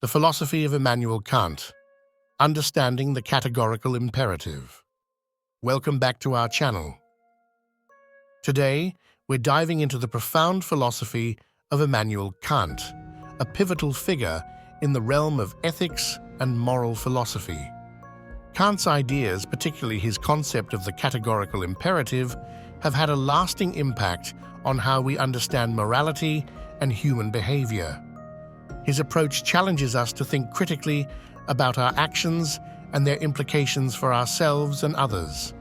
The Philosophy of Immanuel Kant, Understanding the Categorical Imperative. Welcome back to our channel. Today, we're diving into the profound philosophy of Immanuel Kant, a pivotal figure in the realm of ethics and moral philosophy. Kant's ideas, particularly his concept of the categorical imperative, have had a lasting impact on how we understand morality and human behavior. His approach challenges us to think critically about our actions and their implications for ourselves and others.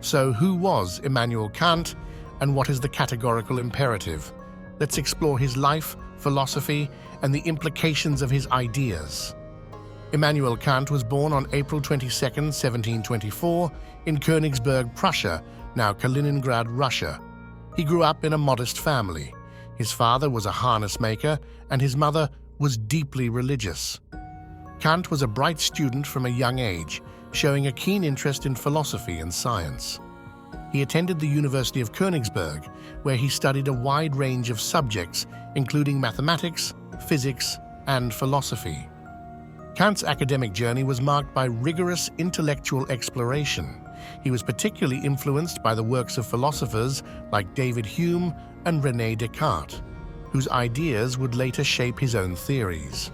So, who was Immanuel Kant, and what is the categorical imperative? Let's explore his life, philosophy, and the implications of his ideas. Immanuel Kant was born on April 22, 1724, in Königsberg, Prussia, now Kaliningrad, Russia. He grew up in a modest family. His father was a harness maker, and his mother was deeply religious. Kant was a bright student from a young age, showing a keen interest in philosophy and science. He attended the University of Königsberg, where he studied a wide range of subjects, including mathematics, physics, and philosophy. Kant's academic journey was marked by rigorous intellectual exploration. He was particularly influenced by the works of philosophers like David Hume and René Descartes, whose ideas would later shape his own theories.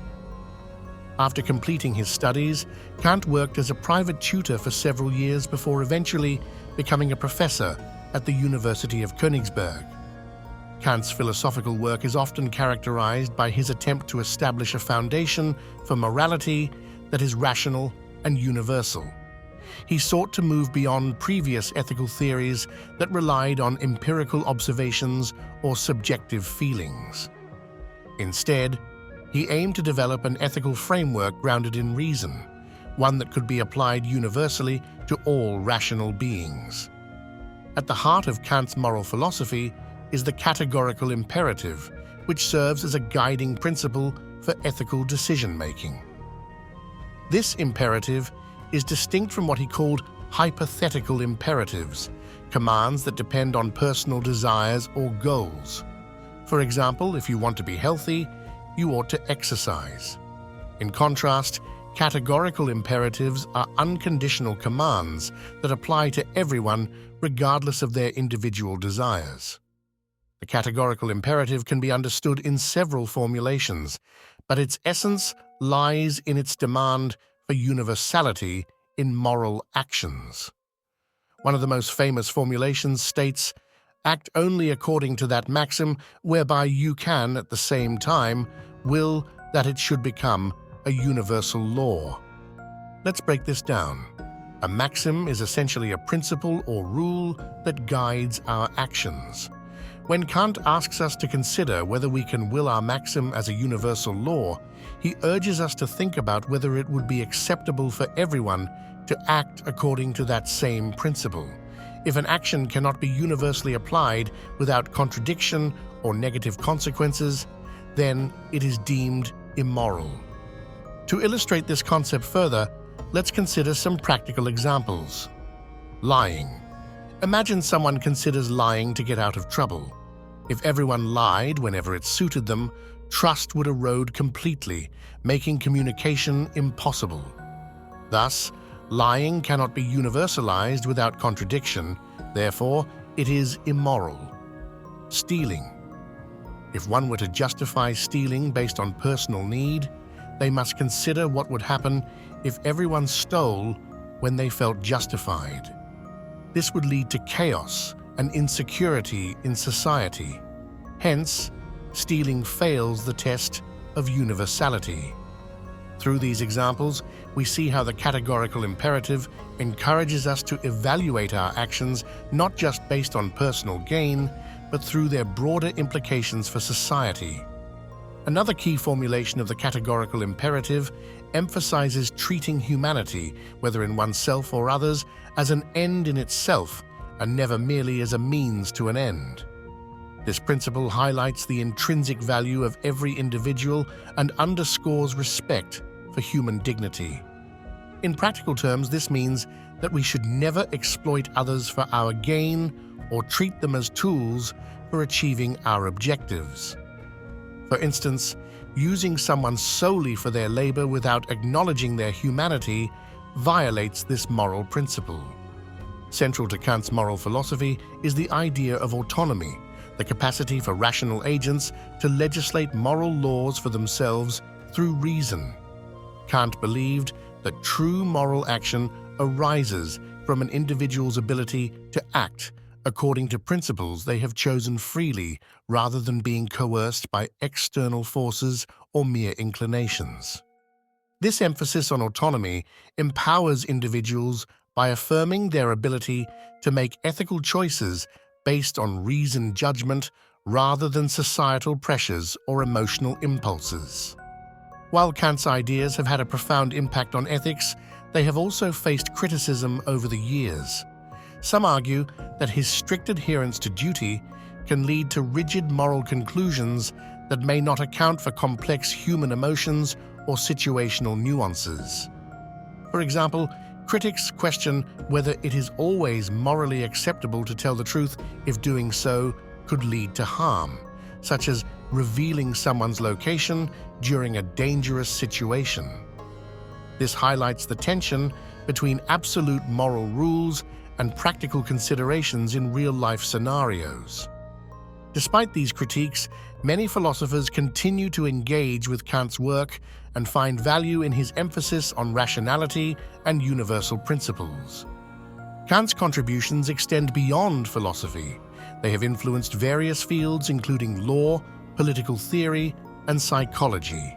After completing his studies, Kant worked as a private tutor for several years before eventually becoming a professor at the University of Königsberg. Kant's philosophical work is often characterized by his attempt to establish a foundation for morality that is rational and universal. He sought to move beyond previous ethical theories that relied on empirical observations or subjective feelings. Instead, he aimed to develop an ethical framework grounded in reason, one that could be applied universally to all rational beings. At the heart of Kant's moral philosophy is the categorical imperative, which serves as a guiding principle for ethical decision-making. This imperative is distinct from what he called hypothetical imperatives, commands that depend on personal desires or goals. For example, if you want to be healthy, you ought to exercise. In contrast, categorical imperatives are unconditional commands that apply to everyone regardless of their individual desires. The categorical imperative can be understood in several formulations, but its essence lies in its demand for universality in moral actions. One of the most famous formulations states, "Act only according to that maxim whereby you can, at the same time, will that it should become a universal law." Let's break this down. A maxim is essentially a principle or rule that guides our actions. When Kant asks us to consider whether we can will our maxim as a universal law, he urges us to think about whether it would be acceptable for everyone to act according to that same principle. If an action cannot be universally applied without contradiction or negative consequences, then it is deemed immoral. To illustrate this concept further, let's consider some practical examples. Lying. Imagine someone considers lying to get out of trouble. If everyone lied whenever it suited them, trust would erode completely, making communication impossible. Thus, lying cannot be universalized without contradiction, therefore, it is immoral. Stealing. If one were to justify stealing based on personal need, they must consider what would happen if everyone stole when they felt justified. This would lead to chaos and insecurity in society. Hence, stealing fails the test of universality. Through these examples, we see how the categorical imperative encourages us to evaluate our actions not just based on personal gain, but through their broader implications for society. Another key formulation of the categorical imperative emphasizes treating humanity, whether in oneself or others, as an end in itself and never merely as a means to an end. This principle highlights the intrinsic value of every individual and underscores respect for human dignity. In practical terms, this means that we should never exploit others for our gain or treat them as tools for achieving our objectives. For instance, using someone solely for their labor without acknowledging their humanity violates this moral principle. Central to Kant's moral philosophy is the idea of autonomy, the capacity for rational agents to legislate moral laws for themselves through reason. Kant believed that true moral action arises from an individual's ability to act according to principles they have chosen freely rather than being coerced by external forces or mere inclinations. This emphasis on autonomy empowers individuals by affirming their ability to make ethical choices based on reasoned judgment rather than societal pressures or emotional impulses. While Kant's ideas have had a profound impact on ethics, they have also faced criticism over the years. Some argue that his strict adherence to duty can lead to rigid moral conclusions that may not account for complex human emotions or situational nuances. For example, critics question whether it is always morally acceptable to tell the truth if doing so could lead to harm, such as revealing someone's location during a dangerous situation. This highlights the tension between absolute moral rules and practical considerations in real-life scenarios. Despite these critiques, many philosophers continue to engage with Kant's work and find value in his emphasis on rationality and universal principles. Kant's contributions extend beyond philosophy. They have influenced various fields including law, political theory, and psychology.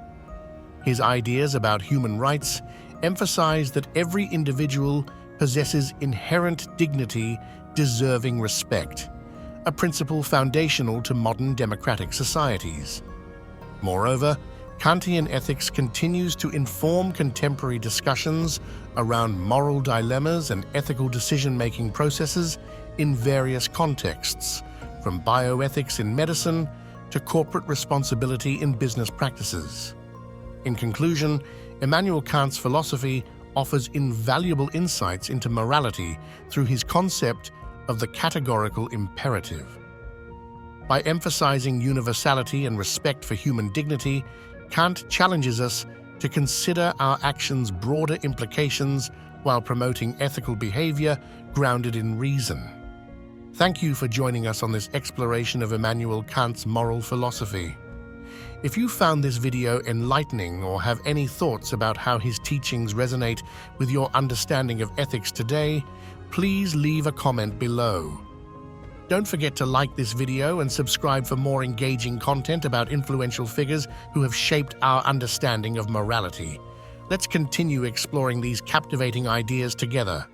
His ideas about human rights emphasize that every individual possesses inherent dignity deserving respect, a principle foundational to modern democratic societies. Moreover, Kantian ethics continues to inform contemporary discussions around moral dilemmas and ethical decision-making processes in various contexts, from bioethics in medicine to corporate responsibility in business practices. In conclusion, Immanuel Kant's philosophy offers invaluable insights into morality through his concept of the categorical imperative. By emphasizing universality and respect for human dignity, Kant challenges us to consider our actions' broader implications while promoting ethical behavior grounded in reason. Thank you for joining us on this exploration of Immanuel Kant's moral philosophy. If you found this video enlightening or have any thoughts about how his teachings resonate with your understanding of ethics today, please leave a comment below. Don't forget to like this video and subscribe for more engaging content about influential figures who have shaped our understanding of morality. Let's continue exploring these captivating ideas together.